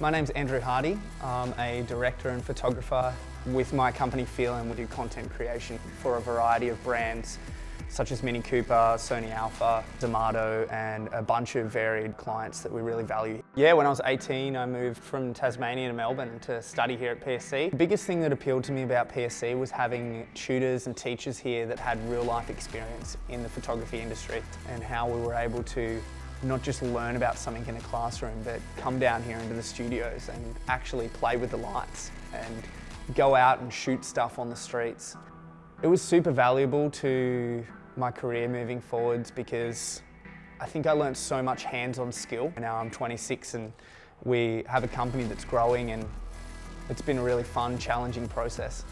My name's Andrew Hardy. I'm a director and photographer with my company Feel, and we do content creation for a variety of brands such as Mini Cooper, Sony Alpha, Zomato, and a bunch of varied clients that we really value. Yeah, when I was 18, I moved from Tasmania to Melbourne to study here at PSC. The biggest thing that appealed to me about PSC was having tutors and teachers here that had real life experience in the photography industry, and how we were able to not just learn about something in a classroom, but come down here into the studios and actually play with the lights and go out and shoot stuff on the streets. It was super valuable to my career moving forwards because I think I learned so much hands-on skill. Now I'm 26 and we have a company that's growing, and it's been a really fun, challenging process.